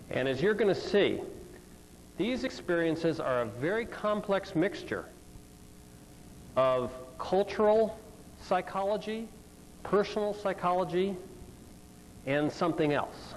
And as you're going to see, these experiences are a very complex mixture of cultural psychology, personal psychology, and something else.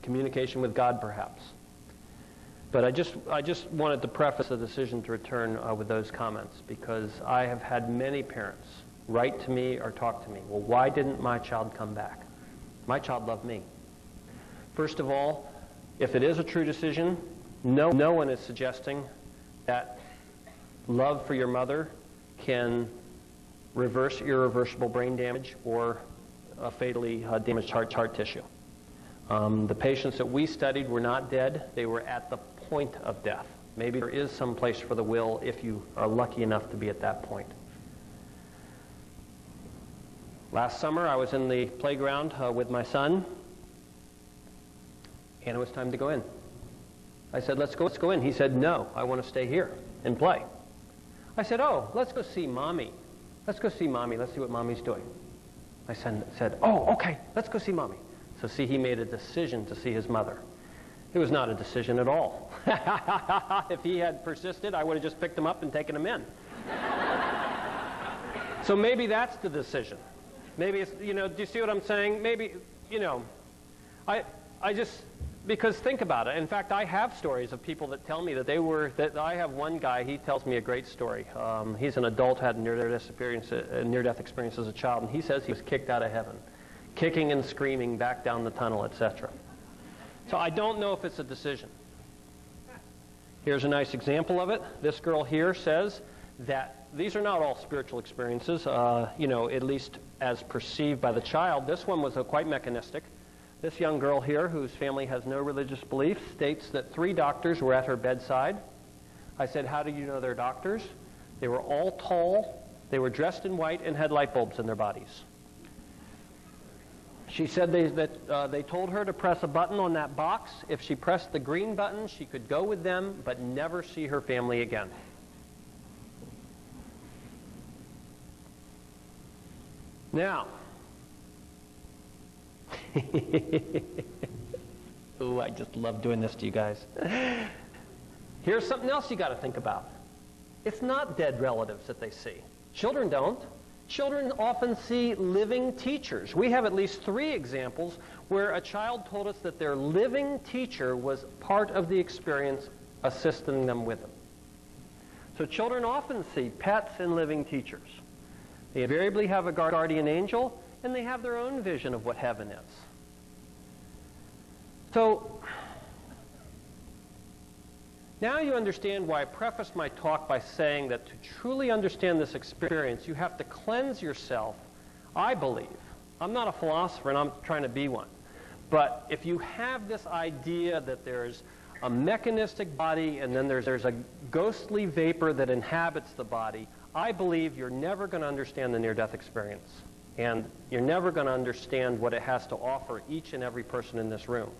Communication with God, perhaps. But I just wanted to preface the decision to return with those comments, because I have had many parents write to me or talk to me, well, why didn't my child come back? My child loved me. First of all, if it is a true decision, no one is suggesting that love for your mother can reverse irreversible brain damage or fatally damaged heart tissue. The patients that we studied were not dead. They were at the point of death. Maybe there is some place for the will if you are lucky enough to be at that point. Last summer, I was in the playground with my son, and it was time to go in. I said, let's go in. He said, no, I want to stay here and play. I said, oh, let's go see Mommy. Let's go see Mommy. Let's see what Mommy's doing. My son said, oh, okay, let's go see Mommy. So see, he made a decision to see his mother. It was not a decision at all. If he had persisted, I would have just picked him up and taken him in. So maybe that's the decision. Maybe it's, do you see what I'm saying? Maybe, I just, because think about it. In fact, I have stories of people that tell me that I have one guy, he tells me a great story. He's an adult, had a near-death experience as a child, and he says he was kicked out of heaven, kicking and screaming back down the tunnel, etc. So I don't know if it's a decision. Here's a nice example of it. This girl here says that these are not all spiritual experiences, at least as perceived by the child. This one was quite mechanistic. This young girl here, whose family has no religious beliefs, states that 3 doctors were at her bedside. I said, how do you know they're doctors? They were all tall, they were dressed in white, and had light bulbs in their bodies. She said they told her to press a button on that box. If she pressed the green button, she could go with them, but never see her family again. Now, ooh, I just love doing this to you guys. Here's something else you got to think about. It's not dead relatives that they see. Children don't. Children often see living teachers. We have at least 3 examples where a child told us that their living teacher was part of the experience, assisting them with them. So children often see pets and living teachers. They invariably have a guardian angel, and they have their own vision of what heaven is. So now you understand why I prefaced my talk by saying that to truly understand this experience, you have to cleanse yourself, I believe. I'm not a philosopher, and I'm trying to be one. But if you have this idea that there's a mechanistic body and then there's a ghostly vapor that inhabits the body, I believe you're never going to understand the near-death experience. And you're never going to understand what it has to offer each and every person in this room.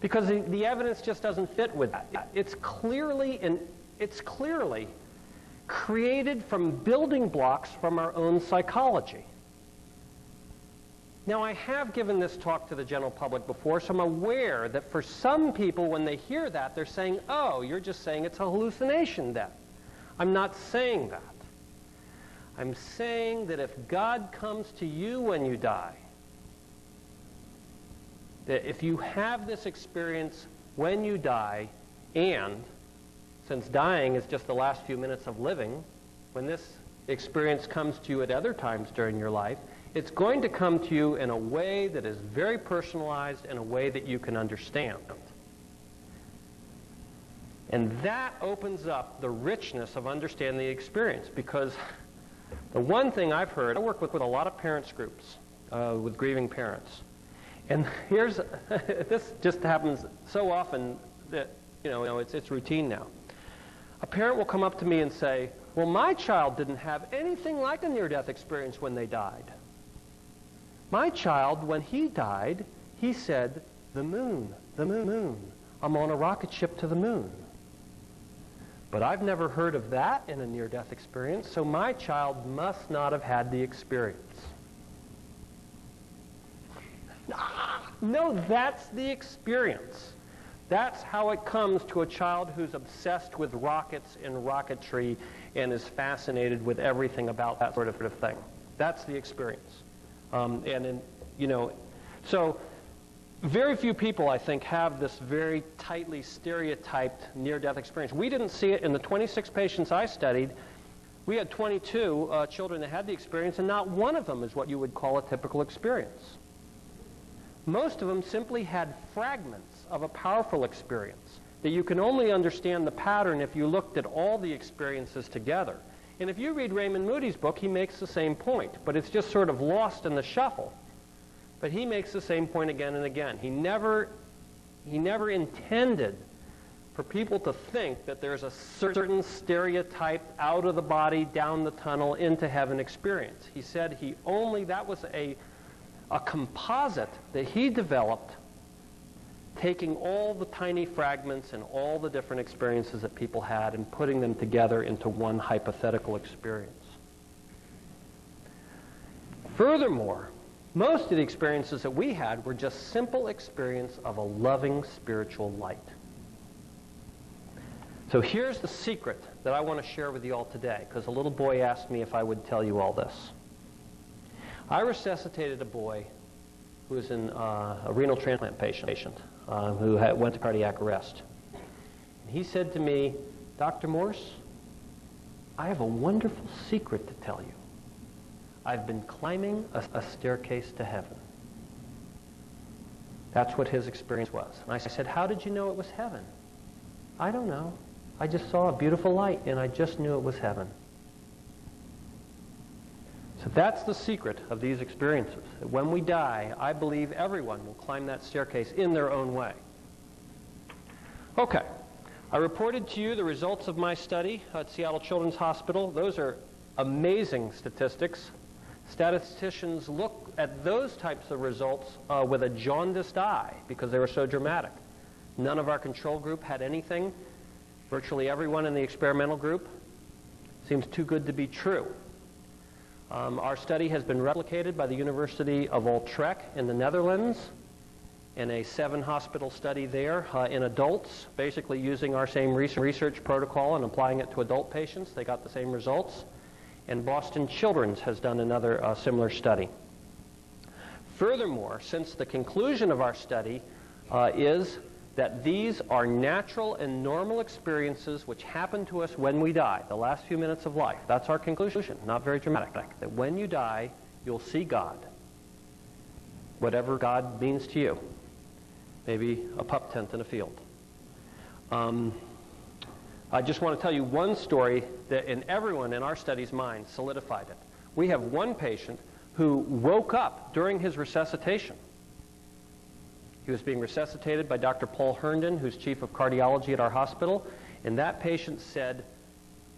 Because the evidence just doesn't fit with that. It's clearly created from building blocks from our own psychology. Now, I have given this talk to the general public before, so I'm aware that for some people, when they hear that, they're saying, oh, you're just saying it's a hallucination then. I'm not saying that. I'm saying that if God comes to you when you die, that if you have this experience when you die, and since dying is just the last few minutes of living, when this experience comes to you at other times during your life, it's going to come to you in a way that is very personalized, in a way that you can understand. And that opens up the richness of understanding the experience, because the one thing I've heard, I work with a lot of parents groups, with grieving parents. And this just happens so often that, it's routine now. A parent will come up to me and say, well, my child didn't have anything like a near-death experience when they died. My child, when he died, he said, the moon, the moon. I'm on a rocket ship to the moon. But I've never heard of that in a near-death experience, so my child must not have had the experience. No, that's the experience. That's how it comes to a child who's obsessed with rockets and rocketry and is fascinated with everything about that sort of thing. That's the experience. So very few people, I think, have this very tightly stereotyped near-death experience. We didn't see it in the 26 patients I studied. We had 22 children that had the experience, and not one of them is what you would call a typical experience. Most of them simply had fragments of a powerful experience that you can only understand the pattern if you looked at all the experiences together. And if you read Raymond Moody's book, he makes the same point, but it's just sort of lost in the shuffle. But he makes the same point again and again. He never intended for people to think that there's a certain stereotyped out of the body, down the tunnel, into heaven experience. He said that was a composite that he developed, taking all the tiny fragments and all the different experiences that people had and putting them together into one hypothetical experience. Furthermore, most of the experiences that we had were just simple experience of a loving spiritual light. So here's the secret that I want to share with you all today, because a little boy asked me if I would tell you all this. I resuscitated a boy who was a renal transplant patient who went to cardiac arrest. And he said to me, "Dr. Morse, I have a wonderful secret to tell you. I've been climbing a staircase to heaven." That's what his experience was. And I said, "How did you know it was heaven?" "I don't know. I just saw a beautiful light, and I just knew it was heaven." So that's the secret of these experiences. That when we die, I believe everyone will climb that staircase in their own way. Okay. I reported to you the results of my study at Seattle Children's Hospital. Those are amazing statistics. Statisticians look at those types of results with a jaundiced eye because they were so dramatic. None of our control group had anything. Virtually everyone in the experimental group. Seems too good to be true. Our study has been replicated by the University of Utrecht in the Netherlands in a 7-hospital study there in adults, basically using our same research protocol and applying it to adult patients. They got the same results. And Boston Children's has done another similar study. Furthermore, since the conclusion of our study is that these are natural and normal experiences which happen to us when we die, the last few minutes of life. That's our conclusion, not very dramatic. That when you die, you'll see God, whatever God means to you. Maybe a pup tent in a field. I just want to tell you one story that in everyone in our study's mind solidified it. We have one patient who woke up during his resuscitation. He was being resuscitated by Dr. Paul Herndon, who's chief of cardiology at our hospital, and that patient said,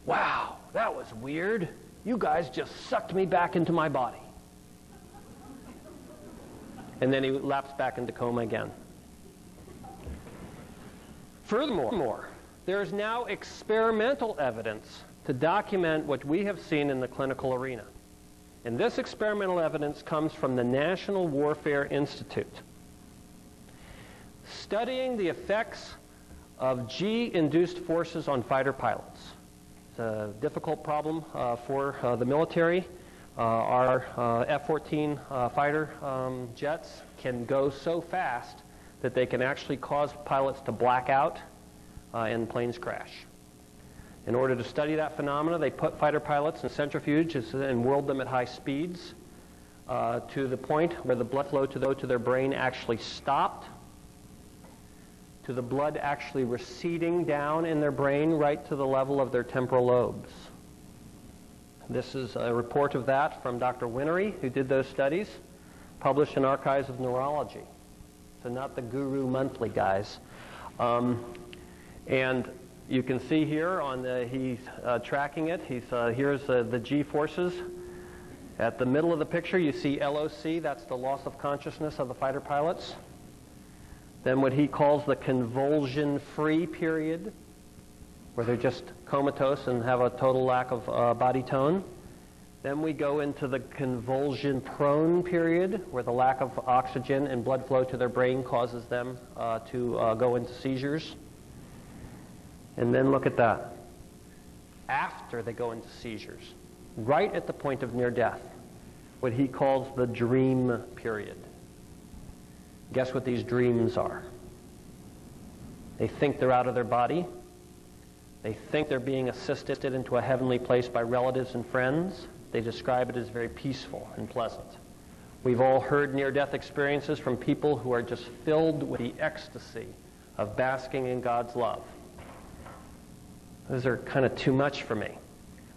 "Wow, that was weird. You guys just sucked me back into my body." And then he lapsed back into coma again. Furthermore, there is now experimental evidence to document what we have seen in the clinical arena. And this experimental evidence comes from the National Warfare Institute. Studying the effects of G-induced forces on fighter pilots. It's a difficult problem for the military. Our F-14 fighter jets can go so fast that they can actually cause pilots to black out and planes crash. In order to study that phenomena, they put fighter pilots in centrifuges and whirled them at high speeds to the point where the blood flow to their brain actually stopped, to the blood actually receding down in their brain right to the level of their temporal lobes. This is a report of that from Dr. Winery, who did those studies, published in Archives of Neurology. So not the Guru Monthly, guys. And you can see here he's tracking it. Here's the G forces. At the middle of the picture, you see LOC. That's the loss of consciousness of the fighter pilots. Then what he calls the convulsion-free period, where they're just comatose and have a total lack of body tone. Then we go into the convulsion-prone period, where the lack of oxygen and blood flow to their brain causes them to go into seizures. And then look at that. After they go into seizures, right at the point of near death, what he calls the dream period. Guess what these dreams are? They think they're out of their body. They think they're being assisted into a heavenly place by relatives and friends. They describe it as very peaceful and pleasant. We've all heard near-death experiences from people who are just filled with the ecstasy of basking in God's love. Those are kind of too much for me.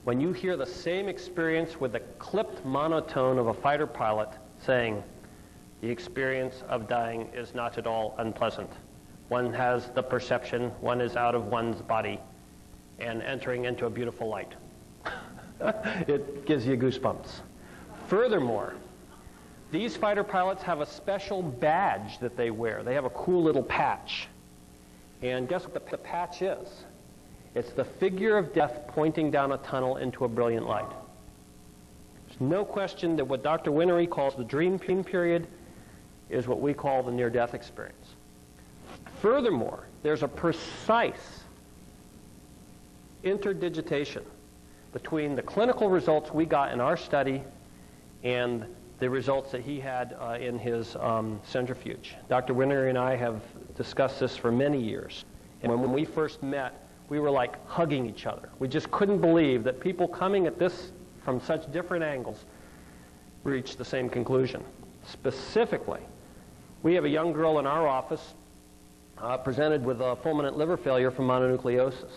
When you hear the same experience with the clipped monotone of a fighter pilot saying, the experience of dying is not at all unpleasant. One has the perception one is out of one's body and entering into a beautiful light. It gives you goosebumps. Furthermore, these fighter pilots have a special badge that they wear. They have a cool little patch. And guess what the patch is? It's the figure of death pointing down a tunnel into a brilliant light. There's no question that what Dr. Winery calls the dream period is what we call the near-death experience. Furthermore, there's a precise interdigitation between the clinical results we got in our study and the results that he had in his centrifuge. Dr. Winery and I have discussed this for many years. And when we first met, we were like hugging each other. We just couldn't believe that people coming at this from such different angles reached the same conclusion. Specifically, we have a young girl in our office presented with a fulminant liver failure from mononucleosis.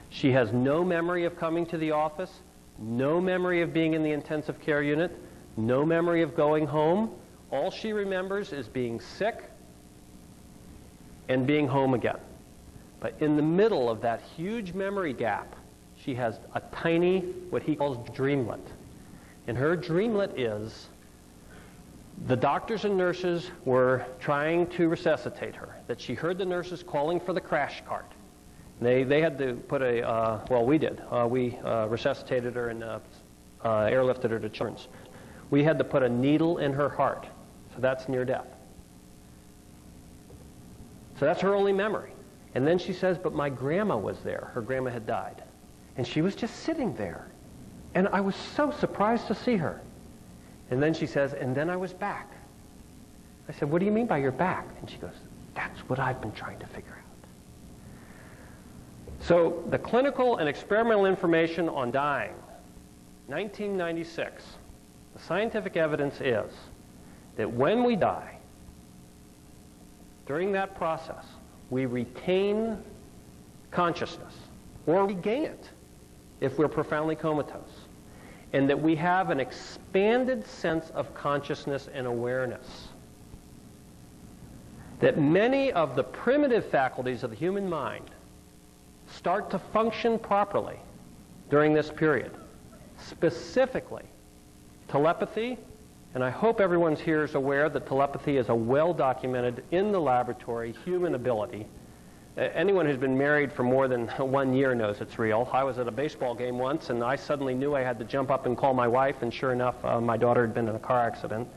She has no memory of coming to the office, no memory of being in the intensive care unit, no memory of going home. All she remembers is being sick and being home again. But in the middle of that huge memory gap, she has a tiny, what he calls dreamlet. And her dreamlet is the doctors and nurses were trying to resuscitate her, that she heard the nurses calling for the crash cart. They had to put a, well, we did. We resuscitated her and airlifted her to Children's. We had to put a needle in her heart. So that's near death. So that's her only memory. And then she says, but my grandma was there. Her grandma had died. And she was just sitting there. And I was so surprised to see her. And then she says, and then I was back. I said, what do you mean by you're back? And she goes, that's what I've been trying to figure out. So the clinical and experimental information on dying, 1996, the scientific evidence is that when we die, during that process, we retain consciousness, or regain it if we're profoundly comatose, and that we have an expanded sense of consciousness and awareness. That many of the primitive faculties of the human mind start to function properly during this period. Specifically, telepathy, and I hope everyone here is aware that telepathy is a well-documented, in the laboratory, human ability. Anyone who's been married for more than 1 year knows it's real. I was at a baseball game once, and I suddenly knew I had to jump up and call my wife, and sure enough, my daughter had been in a car accident.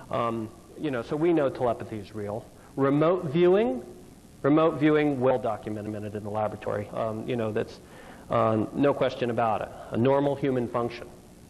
So we know telepathy is real. Remote viewing, well documented in the laboratory. That's no question about it. A normal human function.